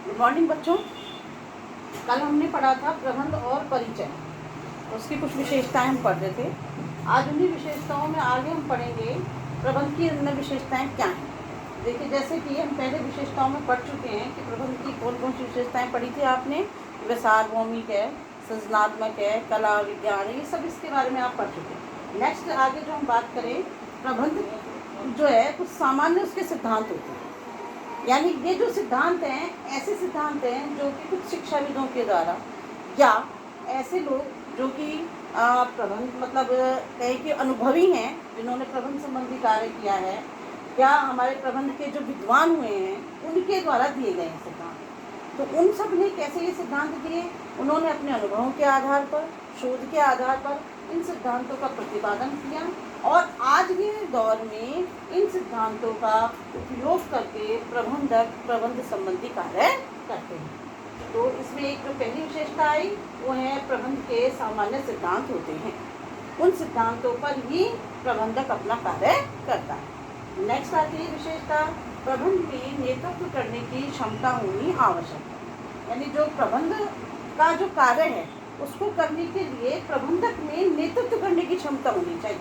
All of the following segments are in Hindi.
गुड मॉर्निंग बच्चों। कल हमने पढ़ा था प्रबंध और परिचय, उसकी कुछ विशेषताएं हम पढ़ रहे थे। आज उन्हीं विशेषताओं में आगे हम पढ़ेंगे प्रबंध की अन्य विशेषताएं क्या हैं। देखिए, जैसे कि हम पहले विशेषताओं में पढ़ चुके हैं कि प्रबंध की कौन कौन सी विशेषताएं पढ़ी थी आपने। वे सार्वभौमिक है, सृजनात्मक है, कला विज्ञान है, ये सब इसके बारे में आप पढ़ चुके हैं। नेक्स्ट आगे जो हम बात करें, प्रबंध जो है कुछ सामान्य उसके सिद्धांत होते हैं। यानी ये जो सिद्धांत हैं ऐसे सिद्धांत हैं जो कि कुछ शिक्षाविदों के द्वारा या ऐसे लोग जो कि प्रबंध मतलब कहें कि अनुभवी हैं, जिन्होंने प्रबंध संबंधी कार्य किया है, या हमारे प्रबंध के जो विद्वान हुए हैं उनके द्वारा दिए गए हैं सिद्धांत। तो उन सब ने कैसे ये सिद्धांत दिए, उन्होंने अपने अनुभवों के आधार पर, शोध के आधार पर इन सिद्धांतों का प्रतिपादन किया और आज के दौर में इन सिद्धांतों का उपयोग करके प्रबंधक प्रबंध संबंधी कार्य करते हैं। तो इसमें एक जो पहली विशेषता आई वो है प्रबंध के सामान्य सिद्धांत होते हैं, उन सिद्धांतों पर ही प्रबंधक अपना कार्य करता है। नेक्स्ट आती है विशेषता, प्रबंध में नेतृत्व करने की क्षमता होनी आवश्यक है। यानी जो प्रबंध का जो कार्य है उसको करने के लिए प्रबंधक में नेतृत्व करने की क्षमता होनी चाहिए।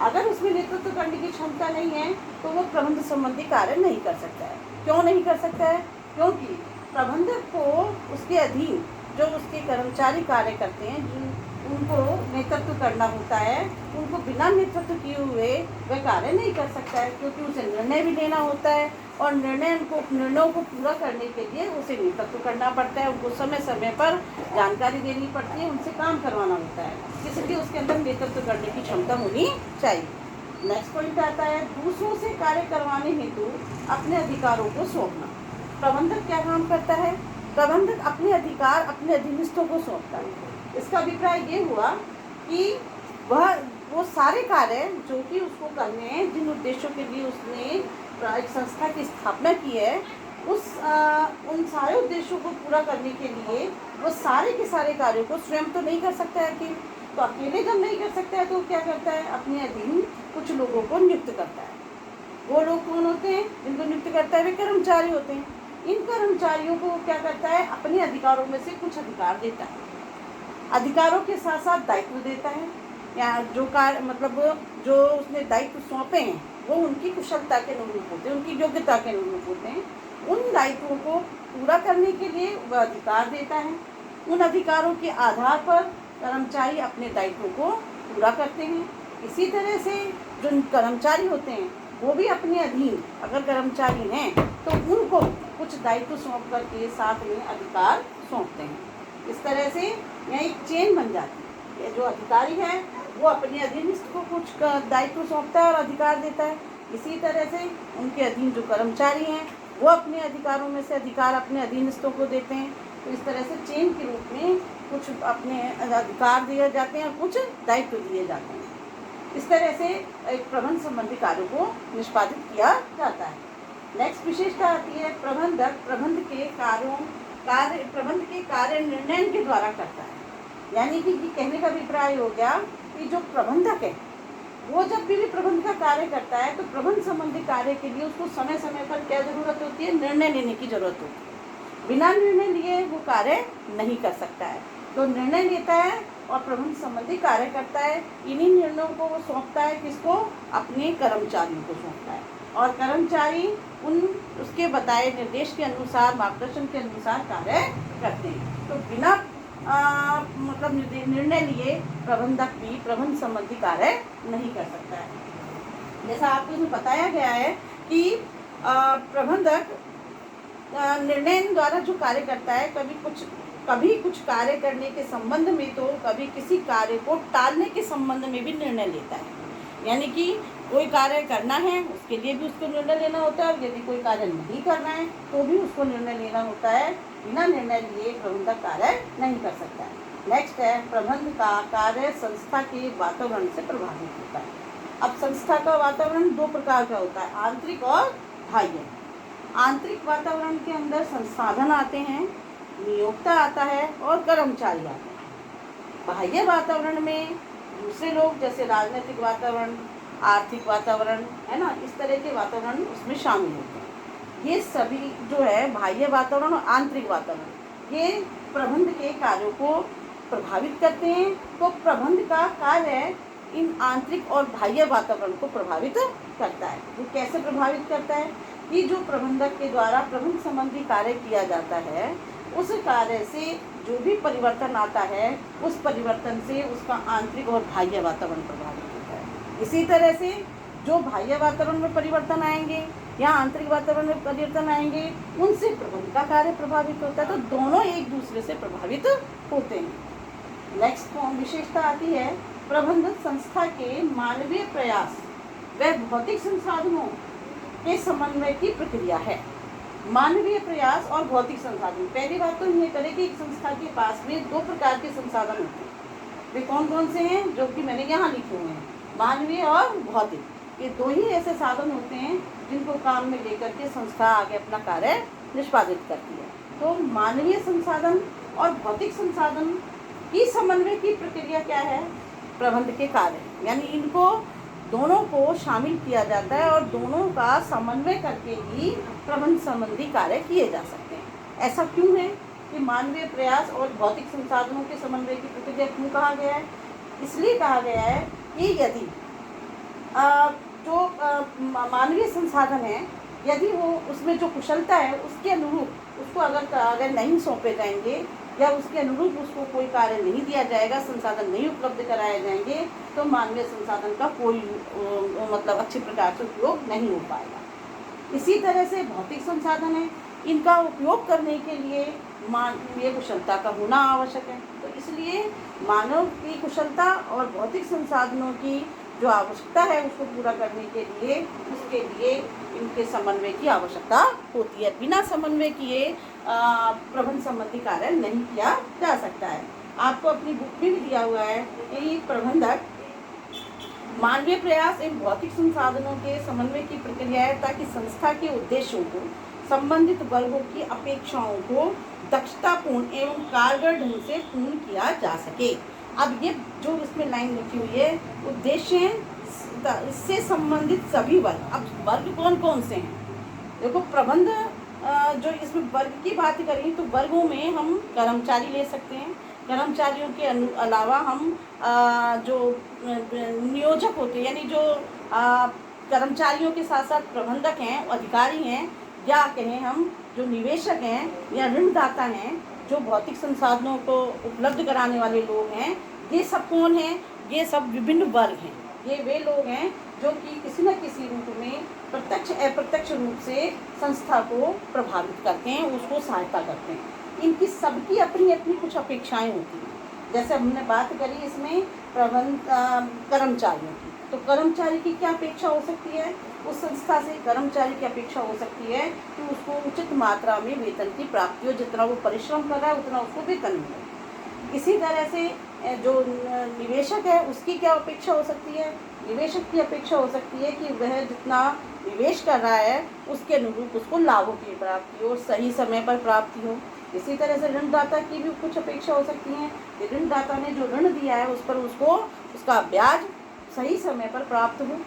अगर उसमें नेतृत्व करने की क्षमता नहीं है तो वो प्रबंध संबंधी कार्य नहीं कर सकता है। क्यों नहीं कर सकता है? क्योंकि प्रबंधक को उसके अधीन जो उसके कर्मचारी कार्य करते हैं, उनको नेतृत्व करना होता है, उनको बिना नेतृत्व किए हुए वह कार्य नहीं कर सकता है, क्योंकि उसे निर्णय भी लेना होता है और निर्णयों को पूरा करने के लिए उसे नेतृत्व करना पड़ता है, उनको समय समय पर जानकारी देनी पड़ती है, उनसे काम करवाना होता है, इसलिए उसके अंदर नेतृत्व करने की क्षमता होनी चाहिए। नेक्स्ट पॉइंट आता है दूसरों से कार्य करवाने हेतु अपने अधिकारों को सौंपना। प्रबंधक क्या काम करता है? प्रबंधक अपने अधिकार अपने अधीनस्थों को सौंपता है। इसका अभिप्राय ये हुआ कि वो सारे कार्य जो कि उसको करने हैं, जिन उद्देश्यों के लिए उसने एक संस्था की स्थापना की है, उन सारे उद्देश्यों को पूरा करने के लिए वो सारे के सारे कार्यों को स्वयं तो नहीं कर सकता है। कि तो अकेले जब नहीं कर सकता है तो क्या करता है, अपने अधीन कुछ लोगों को नियुक्त करता है। वो लोग कौन होते हैं जिनको नियुक्त करता है? वे कर्मचारी होते हैं। इन कर्मचारियों को क्या करता है, अपने अधिकारों में से कुछ अधिकार देता है, अधिकारों के साथ साथ दायित्व देता है। या जो कार्य मतलब जो उसने दायित्व सौंपे हैं वो उनकी कुशलता के अनुरूप होते हैं, उनकी योग्यता के अनुरूप होते हैं। उन दायित्वों को पूरा करने के लिए वह अधिकार देता है। उन अधिकारों के आधार पर कर्मचारी अपने दायित्वों को पूरा करते हैं। इसी तरह से जो कर्मचारी होते हैं वो भी अपने अधीन अगर कर्मचारी हैं तो उनको कुछ दायित्व सौंप करके साथ में अधिकार सौंपते हैं। इस तरह से यहाँ एक चेन बन जाती है। जो अधिकारी है वो अपने अधीनस्थ को कुछ दायित्व सौंपता है और अधिकार देता है। इसी तरह से उनके अधीन जो कर्मचारी हैं वो अपने अधिकारों में से अधिकार अपने अधीनस्थों को देते हैं। तो इस तरह से चेन के रूप में कुछ अपने अधिकार दिए जाते हैं और कुछ दायित्व दिए जाते हैं। इस तरह से एक प्रबंध संबंधी कार्यों को निष्पादित किया जाता है। नेक्स्ट विशेषता आती है प्रबंधक प्रबंध के कार्य निर्णय के द्वारा करता है। यानी कि कहने का अभिप्राय हो गया कि जो प्रबंधक है वो जब भी प्रबंध का कार्य करता है तो प्रबंध संबंधी कार्य के लिए उसको समय समय पर क्या जरूरत होती है, निर्णय लेने की जरूरत होती है। बिना निर्णय लिए वो कार्य नहीं कर सकता है। तो निर्णय लेता है और प्रबंध संबंधी कार्य करता है। इन्हीं निर्णयों को वो सौंपता है, किसको? अपने कर्मचारियों को सौंपता है और कर्मचारी उसके बताए निर्देश के अनुसार, मार्गदर्शन के अनुसार कार्य करते हैं। तो बिना मतलब निर्णय लिए प्रबंधक भी प्रबंध संबंधी कार्य नहीं कर सकता है। जैसा आपको इसमें बताया गया है कि प्रबंधक निर्णय द्वारा जो कार्य करता है, कभी कुछ कार्य करने के संबंध में तो कभी किसी कार्य को टालने के संबंध में भी निर्णय लेता है। यानी कि कोई कार्य करना है उसके लिए भी उसको निर्णय लेना होता है, और यदि कोई कार्य नहीं करना है तो भी उसको निर्णय लेना होता है। बिना निर्णय लिए प्रबंधक कार्य नहीं कर सकता है। नेक्स्ट है प्रबंध का कार्य संस्था के वातावरण से प्रभावित होता है। अब संस्था का वातावरण दो प्रकार का होता है, आंतरिक और बाह्य। आंतरिक वातावरण के अंदर संसाधन आते हैं, नियोक्ता आता है और कर्मचारी आते हैं। बाह्य वातावरण में दूसरे लोग, जैसे राजनीतिक वातावरण, आर्थिक वातावरण, है ना, इस तरह के वातावरण उसमें शामिल होते हैं। ये सभी जो है बाह्य वातावरण और आंतरिक वातावरण, ये प्रबंध के कार्यों को प्रभावित करते हैं। तो प्रबंध का कार्य इन आंतरिक और बाह्य वातावरण को प्रभावित करता है। वो कैसे प्रभावित करता है कि जो प्रबंधक के द्वारा प्रबंध संबंधी कार्य किया जाता है, उस कार्य से जो भी परिवर्तन आता है, उस परिवर्तन से उसका आंतरिक और बाह्य वातावरण प्रभावित होता है। इसी तरह से जो बाह्य वातावरण में परिवर्तन आएंगे या आंतरिक वातावरण में परिवर्तन आएंगे, उनसे प्रबंध का कार्य प्रभावित होता है। तो दोनों एक दूसरे से प्रभावित होते हैं। नेक्स्ट विशेषता आती है प्रबंध संस्था के मानवीय प्रयास व भौतिक संसाधनों के समन्वय की प्रक्रिया है। मानवीय प्रयास और भौतिक संसाधन, पहली बात तो ये करें कि एक संस्था के पास में दो प्रकार के संसाधन होते हैं। वे कौन कौन से हैं, जो कि मैंने यहाँ लिखे हुए हैं, मानवीय और भौतिक। ये दो ही ऐसे साधन होते हैं जिनको काम में लेकर के संस्था आगे अपना कार्य निष्पादित करती है। तो मानवीय संसाधन और भौतिक संसाधन की समन्वय की प्रक्रिया क्या है, प्रबंध के कार्य, यानी इनको दोनों को शामिल किया जाता है और दोनों का समन्वय करके ही प्रबंध संबंधी कार्य किए जा सकते हैं। ऐसा क्यों है कि मानवीय प्रयास और भौतिक संसाधनों के समन्वय की प्रक्रिया क्यों कहा गया है? इसलिए कहा गया है कि यदि जो मानवीय संसाधन है, यदि वो उसमें जो कुशलता है उसके अनुरूप उसको अगर कार्य नहीं सौंपे जाएंगे या उसके अनुरूप उसको कोई कार्य नहीं दिया जाएगा, संसाधन नहीं उपलब्ध कराए जाएंगे, तो मानवीय संसाधन का कोई मतलब अच्छे प्रकार से उपयोग नहीं हो पाएगा। इसी तरह से भौतिक संसाधन है, इनका उपयोग करने के लिए मानवीय कुशलता का होना आवश्यक है। तो इसलिए मानव की कुशलता और भौतिक संसाधनों की जो आवश्यकता है उसको पूरा करने के लिए, उसके लिए इनके समन्वय की आवश्यकता होती है। बिना समन्वय किए प्रबंध संबंधी कार्य नहीं किया जा सकता है। आपको अपनी बुक में भी दिया हुआ है कि प्रबंधक मानवीय प्रयास एवं भौतिक संसाधनों के समन्वय की प्रक्रिया है, ताकि संस्था के उद्देश्यों को, संबंधित वर्गों की अपेक्षाओं को दक्षतापूर्ण एवं कारगर ढंग से पूर्ण किया जा सके। अब ये जो इसमें लाइन लिखी हुई है, उद्देश्य इससे संबंधित सभी वर्ग। अब वर्ग कौन कौन से हैं? देखो, प्रबंध जो इसमें वर्ग की बात करें तो वर्गों में हम कर्मचारी ले सकते हैं। कर्मचारियों के अलावा हम जो नियोजक होते हैं, यानी जो कर्मचारियों के साथ साथ प्रबंधक हैं, अधिकारी हैं, या कहें हम जो निवेशक हैं या ऋणदाता हैं, जो भौतिक संसाधनों को उपलब्ध कराने वाले लोग हैं, ये सब कौन हैं? ये सब विभिन्न वर्ग हैं। ये वे लोग हैं जो कि किसी न किसी रूप में प्रत्यक्ष अप्रत्यक्ष रूप से संस्था को प्रभावित करते हैं, उसको सहायता करते हैं। इनकी सबकी अपनी अपनी कुछ अपेक्षाएं होती हैं। जैसे हमने बात करी इसमें कर्मचारियों की, तो कर्मचारी की क्या अपेक्षा हो सकती है? उस संस्था से कर्मचारी की अपेक्षा हो सकती है कि उसको उचित मात्रा में वेतन की प्राप्ति हो, जितना वो परिश्रम कर रहा है उतना उसको वेतन मिले। इसी तरह से जो निवेशक है उसकी क्या अपेक्षा हो सकती है? निवेशक की अपेक्षा हो सकती है कि वह जितना निवेश कर रहा है उसके अनुरूप उसको लाभों की प्राप्ति हो, सही समय पर प्राप्ति हो। इसी तरह से ऋणदाता की भी कुछ अपेक्षा हो सकती है कि ऋणदाता ने जो ऋण दिया है उस पर उसको उसका ब्याज सही समय पर प्राप्त हो,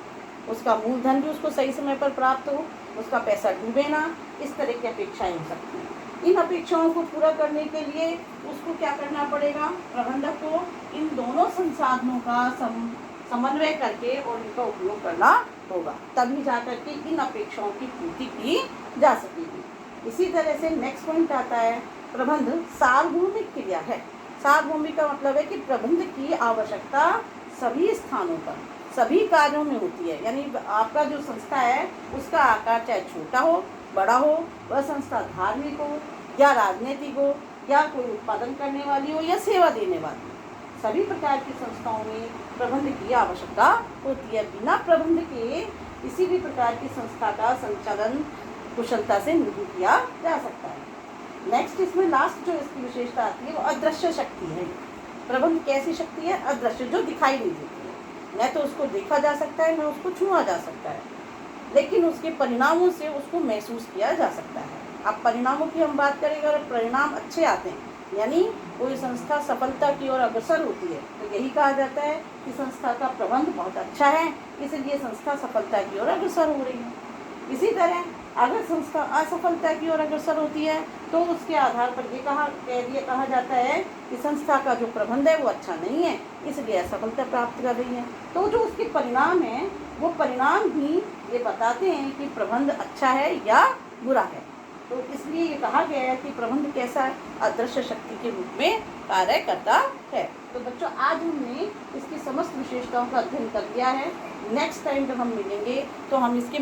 उसका मूलधन भी उसको सही समय पर प्राप्त हो, उसका पैसा डूबे ना। इस तरह की अपेक्षाएं हो सकती हैं। इन अपेक्षाओं को पूरा करने के लिए उसको क्या करना पड़ेगा? प्रबंधक को इन दोनों संसाधनों का समन्वय करके और इनका उपयोग करना होगा, तभी जाकर के इन अपेक्षाओं की पूर्ति की जा सकेगी। इसी तरह से नेक्स्ट पॉइंट आता है प्रबंध सार्वभौमिक क्रिया है। सार्वभौमिक का मतलब है कि प्रबंध की आवश्यकता सभी स्थानों पर, सभी कार्यों में होती है। यानी आपका जो संस्था है उसका आकार चाहे छोटा हो बड़ा हो, वह संस्था धार्मिक हो या राजनीतिक हो या कोई उत्पादन करने वाली हो या सेवा देने वाली हो, सभी प्रकार की संस्थाओं में प्रबंध की आवश्यकता होती है। बिना प्रबंध के किसी भी प्रकार की संस्था का संचालन कुशलता से नहीं किया जा सकता है। नेक्स्ट इसमें लास्ट जो इसकी विशेषता आती है वो अदृश्य शक्ति है। प्रबंध कैसी शक्ति है? अदृश्य, जो दिखाई नहीं देती है। न तो उसको देखा जा सकता है, न उसको छुआ जा सकता है, लेकिन उसके परिणामों से उसको महसूस किया जा सकता है। अब परिणामों की हम बात करेंगे, अगर परिणाम अच्छे आते हैं, यानी कोई संस्था सफलता की ओर अग्रसर होती है, तो यही कहा जाता है कि संस्था का प्रबंध बहुत अच्छा है, इसलिए संस्था सफलता की ओर अग्रसर हो रही है। इसी तरह अगर संस्था असफलता की ओर अग्रसर होती है तो उसके आधार पर ये कहा जाता है कि संस्था का जो प्रबंध है वो अच्छा नहीं है, इसलिए असफलता प्राप्त कर रही है। तो जो उसके परिणाम हैं वो परिणाम ही ये बताते हैं कि प्रबंध अच्छा है या बुरा है। तो इसलिए ये कहा गया है कि प्रबंध कैसा है, अदृश्य शक्ति के रूप में कार्य करता है। तो बच्चों आज हमने इसकी समस्त विशेषताओं का अध्ययन कर लिया है। नेक्स्ट टाइम जब हम मिलेंगे तो हम इसके